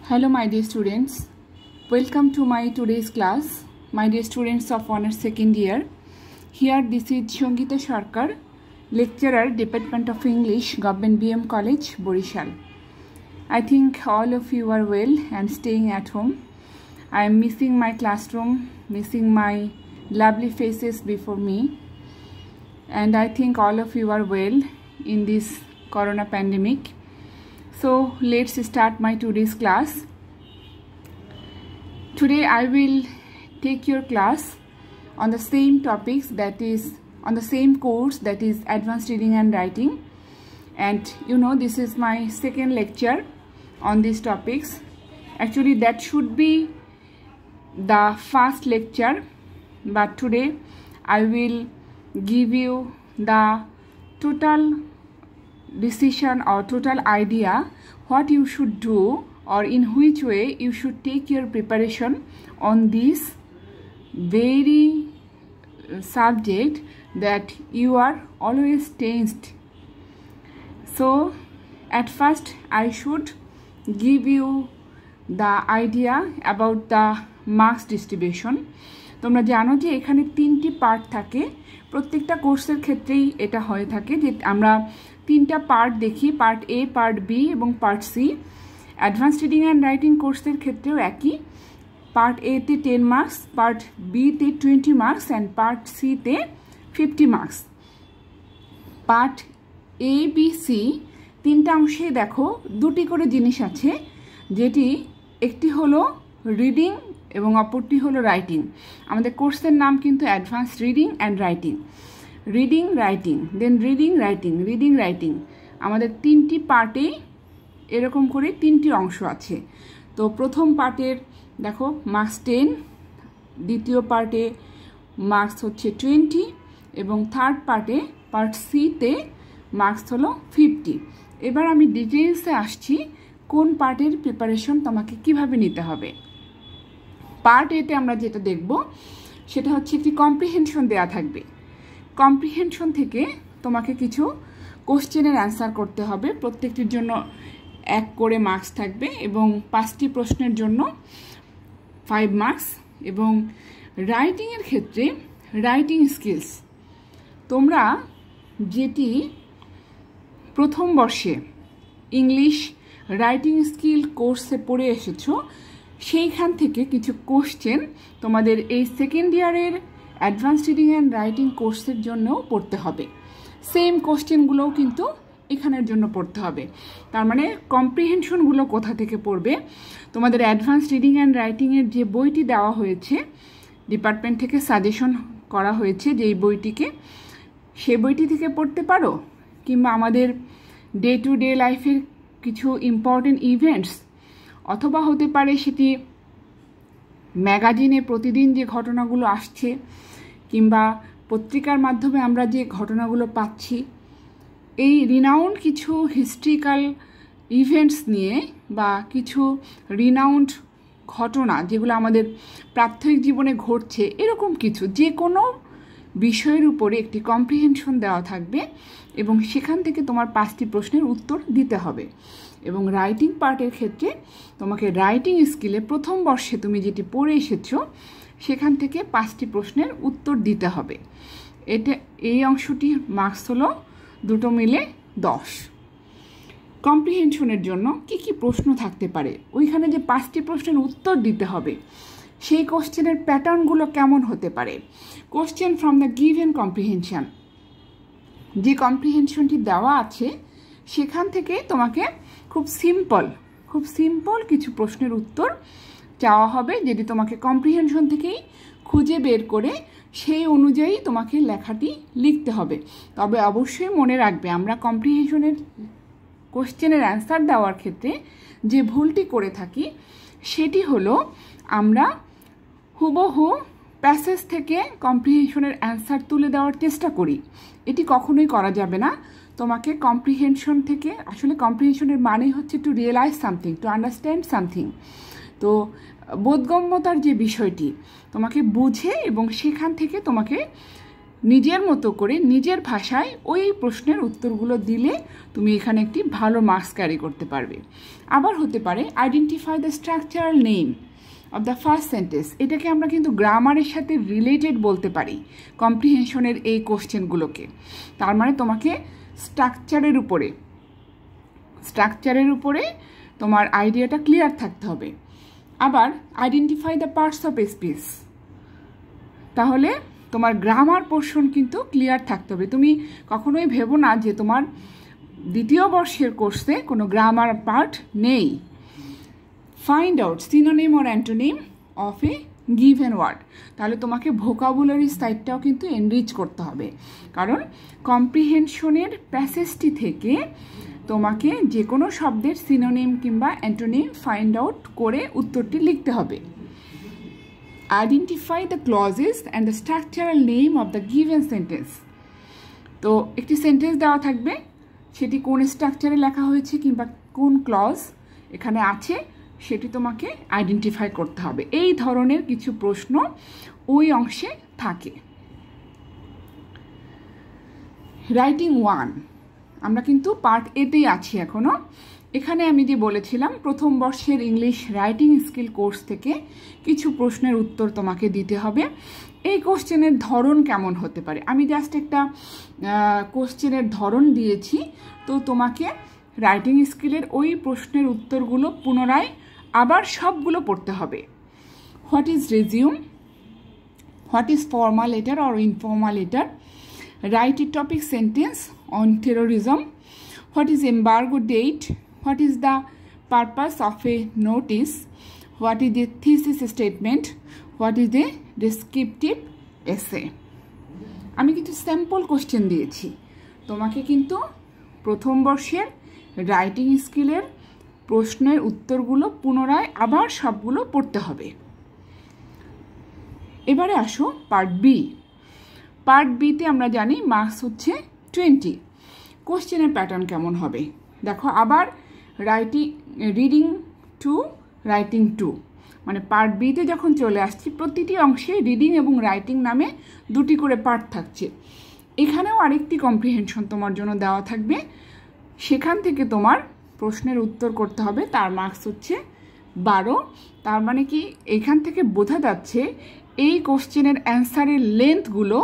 Hello my dear students, welcome to my today's class, my dear students of Honours Second Year. Here this is Shongita Sarkar, lecturer, Department of English, Government BM College, Borishal. I think all of you are well and staying at home. I am missing my classroom, missing my lovely faces before me, and I think all of you are well in this corona pandemic. So let's start my today's class. Today I will take your class on the same topics, that is on the same course, that is Advanced Reading and Writing. And you know, this is my second lecture on these topics. Actually that should be the first lecture, but today I will give you the total decision or total idea what you should do or in which way you should take your preparation on this very subject that you are always tensed. So at first I should give you the idea about the marks distribution. তোমরা জানো যে এখানে তিনটি part থাকে, প্রত্যেকটা কোর্সের ক্ষেত্রেই এটা হয়ে থাকে যে আমরা তিনটা পার্ট দেখি, পার্ট এ, পার্ট বি এবং part C. Advanced reading and writing কোর্সের ক্ষেত্রেও একই, পার্ট এতে 10 মার্কস, পার্ট বিতে 20 মার্কস অ্যান্ড পার্ট সিতে 50 marks. Part A B C তিনটা অংশে দেখো দুটি করে জিনিস আছে, যেটি একটি হলো রিডিং এবং অপরটি হলো রাইটিং। আমাদের কোর্সের নাম কিন্তু advanced reading and writing. Reading writing, then reading writing, reading writing, আমাদের তিনটি পার্টে এরকম করে তিনটি অংশ আছে। তো প্রথম পার্টের দেখো মার্কস 10, দ্বিতীয় পার্টে মার্কস হচ্ছে 20 এবং থার্ড পার্টে পার্ট সিতে মার্কস হলো 50। এবার আমি ডিটেলসে আসছি কোন পার্টের প্রিপারেশন তোমাকে কিভাবে নিতে হবে। পার্ট এতে আমরা যেটা দেখব সেটা হচ্ছে একটি কম্প্রিহেনশন দেয়া থাকবে। কম্প্রিহেনশন থেকে তোমাকে কিছু কোশ্চেনের অ্যান্সার করতে হবে, প্রত্যেকটির জন্য 1 করে মার্কস থাকবে এবং 5টি প্রশ্নের জন্য 5 মার্কস। এবং রাইটিংয়ের ক্ষেত্রে রাইটিং স্কিলস, তোমরা যেটি প্রথম বর্ষে ইংলিশ রাইটিং স্কিল কোর্সে পড়ে এসেছো সেইখান থেকে কিছু কোশ্চেন তোমাদের এই সেকেন্ড ইয়ারের অ্যাডভান্সড রিডিং অ্যান্ড রাইটিং কোর্সের জন্যও পড়তে হবে। সেম কোশ্চেনগুলোও কিন্তু এখানের জন্য পড়তে হবে। তার মানে কম্প্রিহেনশনগুলো কোথা থেকে পড়বে, তোমাদের অ্যাডভান্সড রিডিং অ্যান্ড রাইটিংয়ের যে বইটি দেওয়া হয়েছে, ডিপার্টমেন্ট থেকে সাজেশন করা হয়েছে যে এই বইটিকে, সে বইটি থেকে পড়তে পারো, কিংবা আমাদের ডে টু ডে লাইফের কিছু ইম্পর্টেন্ট ইভেন্টস, অথবা হতে পারে সেটি ম্যাগাজিনে প্রতিদিন যে ঘটনাগুলো আসছে, কিংবা পত্রিকার মাধ্যমে আমরা যে ঘটনাগুলো পাচ্ছি, এই রিনাউন্ড কিছু হিস্ট্রিক্যাল ইভেন্টস নিয়ে বা কিছু রিনাউন্ড ঘটনা যেগুলো আমাদের প্রাত্যহিক জীবনে ঘটছে, এরকম কিছু যে কোনো বিষয়ের উপরে একটি কম্প্রিহেনশন দেওয়া থাকবে এবং সেখান থেকে তোমার 5টি প্রশ্নের উত্তর দিতে হবে। এবং রাইটিং পার্টের ক্ষেত্রে তোমাকে রাইটিং স্কিলে প্রথম বর্ষে তুমি যেটি পড়ে এসেছো সেখান থেকে 5টি প্রশ্নের উত্তর দিতে হবে। এই অংশটির মার্কস হলো দুটো মিলে 10। কম্প্রিহেনশনের জন্য কি কি প্রশ্ন থাকতে পারে, ওইখানে যে 5টি প্রশ্নের উত্তর দিতে হবে সেই কোশ্চেনের প্যাটার্নগুলো কেমন হতে পারে। Question from the given comprehension, যে কম্প্রিহেনশনটি দেওয়া আছে সেখান থেকে তোমাকে খুব সিম্পল কিছু প্রশ্নের উত্তর চাওয়া হবে, যেটি তোমাকে কম্প্রিহেনশন থেকেই খুঁজে বের করে সেই অনুযায়ী তোমাকে লেখাটি লিখতে হবে। তবে অবশ্যই মনে রাখবে, আমরা কম্প্রিহেনশনের কোশ্চেনের অ্যান্সার দেওয়ার ক্ষেত্রে যে ভুলটি করে থাকি সেটি হলো আমরা হুবহু প্যাসেজ থেকে কম্প্রিহেনশনের অ্যান্সার তুলে দেওয়ার চেষ্টা করি। এটি কখনোই করা যাবে না। তোমাকে কম্প্রিহেনশন থেকে, আসলে কম্প্রিহেনশনের মানেই হচ্ছে to realise something, to understand something. তো বোধগম্যতার যে বিষয়টি তোমাকে বুঝে এবং সেখান থেকে তোমাকে নিজের মতো করে নিজের ভাষায় ওই প্রশ্নের উত্তরগুলো দিলে তুমি এখানে একটি ভালো মার্কস ক্যারি করতে পারবে। আবার হতে পারে identify the structural name of the first sentence. এটাকে আমরা কিন্তু গ্রামারের সাথে রিলেটেড বলতে পারি কম্প্রিহেনশনের এই কোশ্চেনগুলোকে। তার মানে তোমাকে স্ট্রাকচারের উপরে তোমার আইডিয়াটা ক্লিয়ার থাকতে হবে। আবার identify the parts of speech, তাহলে তোমার গ্রামার পোর্শন কিন্তু ক্লিয়ার থাকতে হবে। তুমি কখনোই ভেবো না যে তোমার দ্বিতীয় বর্ষের কোর্সে কোনো গ্রামার পার্ট নেই। Find out synonym or antonym of a given word, তাহলে তোমাকে ভোকাবুলারি সাইডটাও কিন্তু এনরিচ করতে হবে, কারণ কম্প্রিহেনশনের প্যাসেজটি থেকে তোমাকে যে কোনো শব্দের সিনোনিম কিংবা অ্যান্টোনিম ফাইন্ড আউট করে উত্তরটি লিখতে হবে। Identify the clauses and the structural name of the given sentence. তো একটি সেন্টেন্স দেওয়া থাকবে, সেটি কোন স্ট্রাকচারে লেখা হয়েছে কিংবা কোন ক্লজ এখানে আছে সেটি তোমাকে আইডেন্টিফাই করতে হবে। এই ধরনের কিছু প্রশ্ন ওই অংশে থাকে। রাইটিং 1, আমরা কিন্তু পার্ট এতেই আছি এখনও। এখানে আমি যে বলেছিলাম প্রথম বর্ষের ইংলিশ রাইটিং স্কিল কোর্স থেকে কিছু প্রশ্নের উত্তর তোমাকে দিতে হবে। এই কোশ্চেনের ধরন কেমন হতে পারে, আমি জাস্ট একটা কোশ্চেনের ধরন দিয়েছি, তো তোমাকে রাইটিং স্কিলের ওই প্রশ্নের উত্তরগুলো পুনরায় আবার সবগুলো পড়তে হবে। What is resume, what is formal letter or informal letter, write a topic sentence on terrorism, what is embargo date, what is the purpose of a notice, what is the thesis statement, what is the descriptive essay। আমি কিন্তু sample question দিয়েছি, তোমাকে কিন্তু প্রথম বর্ষের writing স্কিলের প্রশ্নের উত্তরগুলো পুনরায় আবার সবগুলো পড়তে হবে। এবারে আসো পার্ট বি। পার্ট বিতে আমরা জানি মার্কস হচ্ছে 20। কোশ্চেনের প্যাটার্ন কেমন হবে দেখো, আবার রিডিং টু রাইটিং টু, মানে পার্ট বিতে যখন চলে আসছি প্রতিটি অংশে রিডিং এবং রাইটিং নামে দুটি করে পার্ট থাকছে। এখানেও আরেকটি কম্প্রিহেনশন তোমার জন্য দেওয়া থাকবে, সেখান থেকে তোমার প্রশ্নের উত্তর করতে হবে, তার মার্কস হচ্ছে 12। তার মানে কি এখান থেকে বোঝা যাচ্ছে এই কোশ্চেনের অ্যান্সারের লেন্থগুলো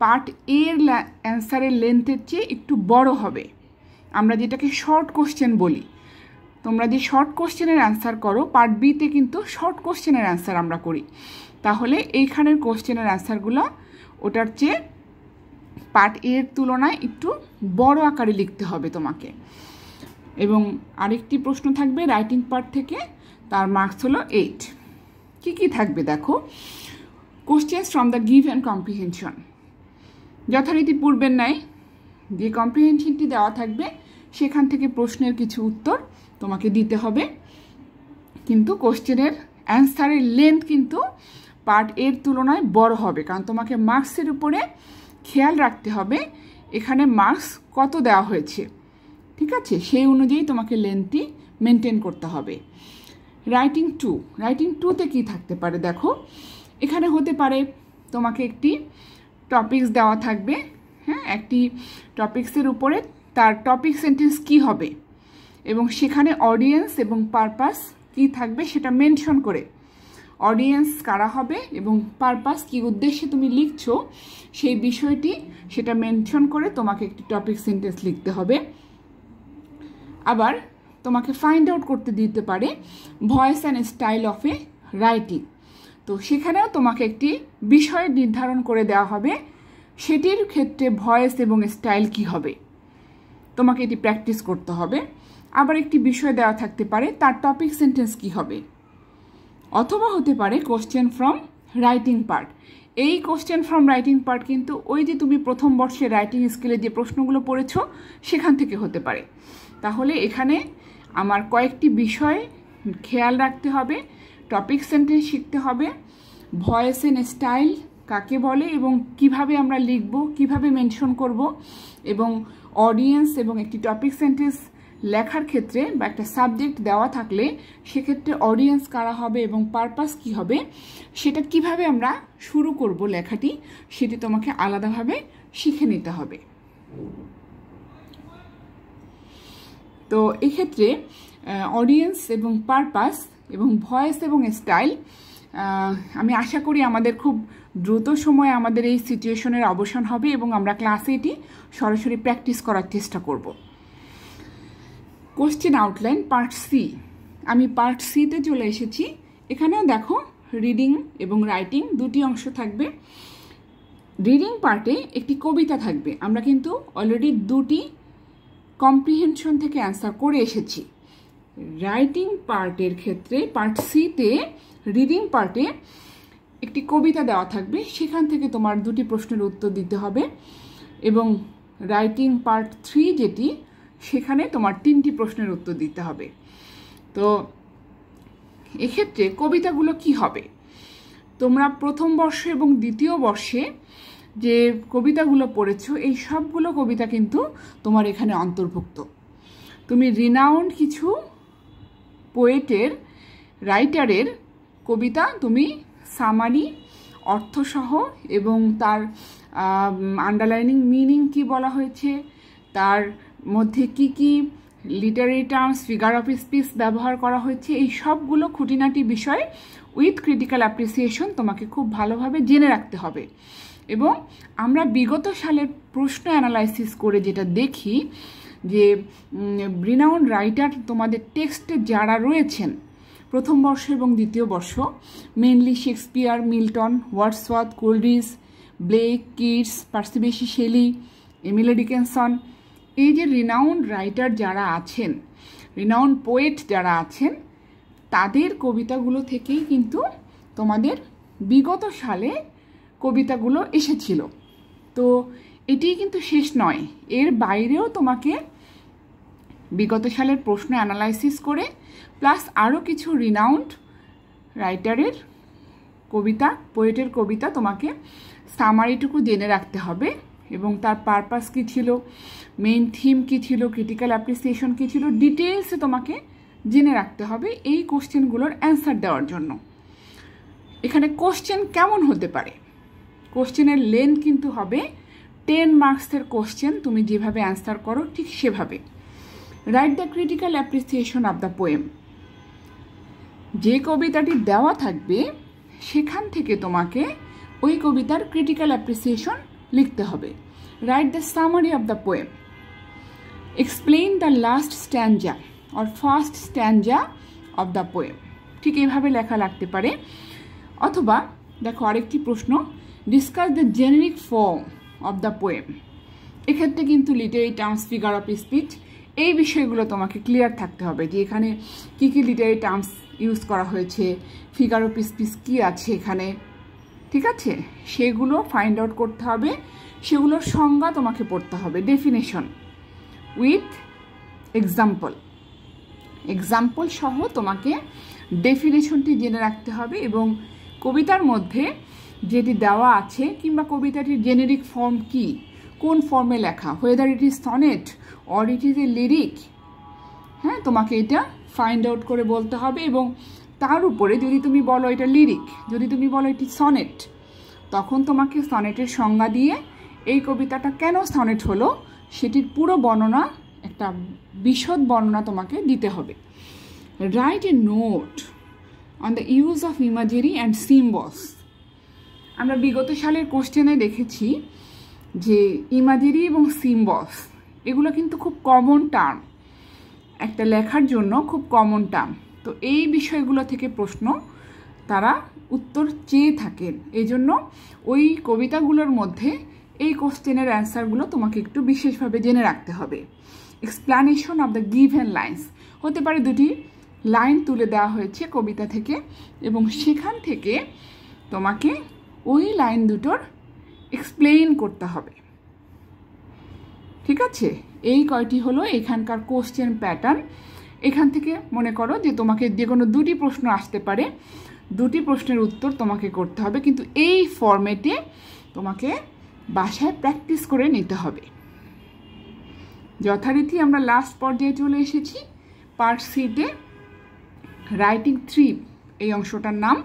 পার্ট এর অ্যান্সারের লেন্থের চেয়ে একটু বড় হবে। আমরা যেটাকে শর্ট কোশ্চেন বলি, তোমরা যে শর্ট কোশ্চেনের অ্যান্সার করো পার্ট বিতে কিন্তু শর্ট কোশ্চেনের অ্যান্সার আমরা করি, তাহলে এইখানের কোশ্চেনের অ্যান্সারগুলো ওটার চেয়ে পার্ট এর তুলনায় একটু বড় আকারে লিখতে হবে তোমাকে। এবং আরেকটি প্রশ্ন থাকবে রাইটিং পার্ট থেকে, তার মার্কস হলো 8। কি থাকবে দেখো, questions from the given comprehension, যথারীতি পূর্বের ন্যায় যে কম্প্রিহেনশনটি দেওয়া থাকবে সেখান থেকে প্রশ্নের কিছু উত্তর তোমাকে দিতে হবে, কিন্তু কোশ্চেনের অ্যান্সারের লেন্থ কিন্তু পার্ট এর তুলনায় বড় হবে, কারণ তোমাকে মার্কসের উপরে খেয়াল রাখতে হবে এখানে মার্কস কত দেওয়া হয়েছে, ঠিক আছে, সেই অনুযায়ী তোমাকে লেন্থটি মেনটেন করতে হবে। রাইটিং টুতে কী থাকতে পারে দেখো, এখানে হতে পারে তোমাকে একটি টপিকস দেওয়া থাকবে, হ্যাঁ, একটি টপিক্সের উপরে তার টপিক সেন্টেন্স কি হবে এবং সেখানে অডিয়েন্স এবং পারপাস কি থাকবে সেটা মেনশন করে, অডিয়েন্স কারা হবে এবং পারপাস কি উদ্দেশ্যে তুমি লিখছো সেই বিষয়টি সেটা মেনশন করে তোমাকে একটি টপিক সেন্টেন্স লিখতে হবে। আবার তোমাকে ফাইন্ড আউট করতে দিতে পারে voice and style of A writing, তো সেখানেও তোমাকে একটি বিষয় নির্ধারণ করে দেওয়া হবে, সেটির ক্ষেত্রে ভয়েস এবং স্টাইল কি হবে তোমাকে এটি প্র্যাকটিস করতে হবে। আবার একটি বিষয় দেওয়া থাকতে পারে তার টপিক সেন্টেন্স কি হবে, অথবা হতে পারে কোশ্চেন ফ্রম রাইটিং পার্ট। এই কোশ্চেন ফ্রম রাইটিং পার্ট কিন্তু ওই যে তুমি প্রথম বর্ষে রাইটিং স্কিলে যে প্রশ্নগুলো পড়েছো সেখান থেকে হতে পারে। তাহলে এখানে আমার কয়েকটি বিষয় খেয়াল রাখতে হবে, টপিক সেন্টেন্স শিখতে হবে, ভয়েস এন্ড স্টাইল কাকে বলে এবং কিভাবে আমরা লিখব, কিভাবে মেনশন করব, এবং অডিয়েন্স এবং একটি টপিক সেন্টেন্স লেখার ক্ষেত্রে বা একটা সাবজেক্ট দেওয়া থাকলে সেক্ষেত্রে অডিয়েন্স কারা হবে এবং পারপাস কি হবে, সেটা কিভাবে আমরা শুরু করব লেখাটি, সেটি তোমাকে আলাদাভাবে শিখে নিতে হবে। তো এক্ষেত্রে অডিয়েন্স এবং পারপাস এবং ভয়েস এবং স্টাইল, আমি আশা করি আমাদের খুব দ্রুত সময়ে আমাদের এই সিচুয়েশনের অবসান হবে এবং আমরা ক্লাসে এটি সরাসরি প্র্যাকটিস করার চেষ্টা করব। কোশ্চেন আউটলাইন পার্ট সি, আমি পার্ট সিতে চলে এসেছি। এখানেও দেখো রিডিং এবং রাইটিং দুটি অংশ থাকবে। রিডিং পার্টে একটি কবিতা থাকবে। আমরা কিন্তু অলরেডি দুটি কম্প্রিহেনশন থেকে অ্যান্সার করে এসেছি। রাইটিং পার্টের ক্ষেত্রে পার্ট সিতে রিডিং পার্টে একটি কবিতা দেওয়া থাকবে, সেখান থেকে তোমার দুটি প্রশ্নের উত্তর দিতে হবে। এবং রাইটিং পার্ট 3 যেটি, সেখানে তোমার 3টি প্রশ্নের উত্তর দিতে হবে। তো এক্ষেত্রে কবিতাগুলো কি হবে, তোমরা প্রথম বর্ষে এবং দ্বিতীয় বর্ষে যে কবিতাগুলো পড়েছো এই সবগুলো কবিতা কিন্তু তোমার এখানে অন্তর্ভুক্ত। তুমি রিনাউন্ড কিছু পোয়েটের, রাইটারের কবিতা তুমি সামারি, অর্থসহ এবং তার আন্ডারলাইনিং মিনিং কি বলা হয়েছে, তার মধ্যে কি কি literary terms, figure of speech ব্যবহার করা হয়েছে, এই সবগুলো খুঁটিনাটি বিষয় উইথ ক্রিটিক্যাল অ্যাপ্রিসিয়েশন তোমাকে খুব ভালোভাবে জেনে রাখতে হবে। এবং আমরা বিগত সালের প্রশ্ন অ্যানালাইসিস করে যেটা দেখি যে রিনাউন্ড রাইটার তোমাদের টেক্সটে যারা রয়েছেন প্রথম বর্ষ এবং দ্বিতীয় বর্ষ, mainly Shakespeare, Milton, Wordsworth, Coleridge, Blake, Keats, Percy Bysshe Shelley, Emily Dickinson, এই যে রিনাউন্ড রাইটার যারা আছেন, রিনাউন্ড পোয়েট যারা আছেন, তাদের কবিতাগুলো থেকেই কিন্তু তোমাদের বিগত সালে কবিতাগুলো এসেছিল। তো এটি কিন্তু শেষ নয়, এর বাইরেও তোমাকে বিগত সালের প্রশ্ন অ্যানালাইসিস করে প্লাস আরও কিছু রিনাউন্ড রাইটারের কবিতা, পোয়েটের কবিতা তোমাকে সামারিটুকু জেনে রাখতে হবে এবং তার পারপাস কী ছিল, মেইন থিম কী ছিল, ক্রিটিক্যাল অ্যাপ্রিসিয়েশন কী ছিল, ডিটেলসে তোমাকে জেনে রাখতে হবে এই কোশ্চেনগুলোর অ্যান্সার দেওয়ার জন্য। এখানে কোশ্চেন কেমন হতে পারে, কোশ্চেনের লেন্থ কিন্তু হবে 10 মার্কসের কোশ্চেন, তুমি যেভাবে অ্যান্সার করো ঠিক সেভাবে। Write the critical appreciation of the poem, যে কবিতাটি দেওয়া থাকবে সেখান থেকে তোমাকে ওই কবিতার ক্রিটিক্যাল অ্যাপ্রিসিয়েশন লিখতে হবে। Write the summary of the poem, explain the last stanza or first stanza of the poem, ঠিক এইভাবে লেখা লাগতে পারে। অথবা দেখো আরেকটি প্রশ্ন, discuss the generic form of the poem, এক্ষেত্রে কিন্তু literary terms, figure of speech, এই বিষয়গুলো তোমাকে ক্লিয়ার থাকতে হবে যে এখানে কী কী লিটারেরি টার্মস ইউজ করা হয়েছে, ফিগার অফ স্পিচ কী আছে এখানে, ঠিক আছে, সেগুলো ফাইন্ড আউট করতে হবে, সেগুলোর সংজ্ঞা তোমাকে পড়তে হবে, ডেফিনেশন উইথ এক্সাম্পল, এক্সাম্পল সহ তোমাকে ডেফিনেশনটি জেনে রাখতে হবে। এবং কবিতার মধ্যে যেটি দেওয়া আছে কিংবা কবিতাটির জেনেরিক ফর্ম কি, কোন ফর্মে লেখা, whether it is sonnet or it is a lyric, হ্যাঁ, তোমাকে এটা ফাইন্ড আউট করে বলতে হবে। এবং তার উপরে যদি তুমি বলো এটা লিরিক, যদি তুমি বলো এটি সনেট, তখন তোমাকে সনেটের সংজ্ঞা দিয়ে এই কবিতাটা কেন সনেট হলো সেটির পুরো বর্ণনা, একটা বিশদ বর্ণনা তোমাকে দিতে হবে। Write a note on the use of ইমাজারি and symbols, আমরা বিগত সালের কোশ্চেনে দেখেছি যে ইমাজারি এবং সিম্বলস এগুলো কিন্তু খুব কমন টার্ম, একটা লেখার জন্য খুব কমন টার্ম। তো এই বিষয়গুলো থেকে প্রশ্ন তারা উত্তর চেয়ে থাকেন, এই জন্য ওই কবিতাগুলোর মধ্যে এই কোশ্চেনের অ্যান্সারগুলো তোমাকে একটু বিশেষভাবে জেনে রাখতে হবে। Explanation of the given lines, হতে পারে দুটি লাইন তুলে দেওয়া হয়েছে কবিতা থেকে এবং সেখান থেকে তোমাকে ওই লাইন দুটোর এক্সপ্লেইন করতে হবে, ঠিক আছে। এই কয়টি হলো এখানকার কোশ্চেন প্যাটার্ন। এখান থেকে মনে করো যে তোমাকে যে কোনো দুটি প্রশ্ন আসতে পারে, দুটি প্রশ্নের উত্তর তোমাকে করতে হবে, কিন্তু এই ফরম্যাটে তোমাকে বাসায় প্র্যাকটিস করে নিতে হবে। যথারীতি আমরা লাস্ট পর্যায়ে চলে এসেছি। পার্ট সিতে রাইটিং 3 এই অংশটার নাম।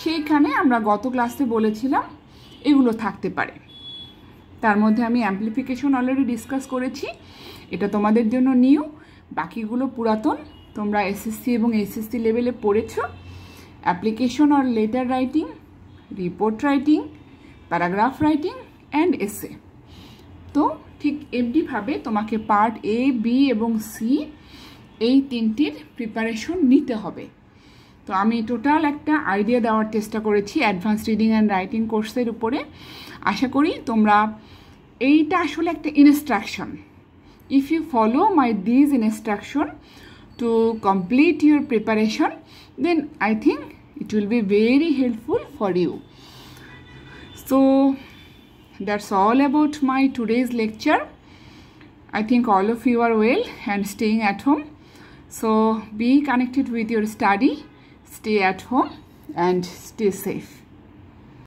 সেইখানে আমরা গত ক্লাসে বলেছিলাম এগুলো থাকতে পারে। তার মধ্যে আমি অ্যাম্প্লিফিকেশন অলরেডি ডিসকাস করেছি, এটা তোমাদের জন্য নিউ, বাকিগুলো পুরাতন, তোমরা এসএসসি এবং এইচএসসি লেভেলে পড়েছো। Application or letter writing, report writing, paragraph writing and এসে। তো ঠিক এমনিভাবে তোমাকে পার্ট এ, বি এবং সি এই তিনটির প্রিপারেশন নিতে হবে। তো আমি টোটাল একটা আইডিয়া দেওয়ার চেষ্টা করেছি অ্যাডভান্স রিডিং অ্যান্ড রাইটিং কোর্সের উপরে। আশা করি তোমরা, এইটা আসলে একটা instruction, if you follow this instruction to complete your preparation, then I think it will be very helpful for you. So that's all about my today's lecture. I think all of you are well and staying at home. So be connected with your study, stay at home and stay safe.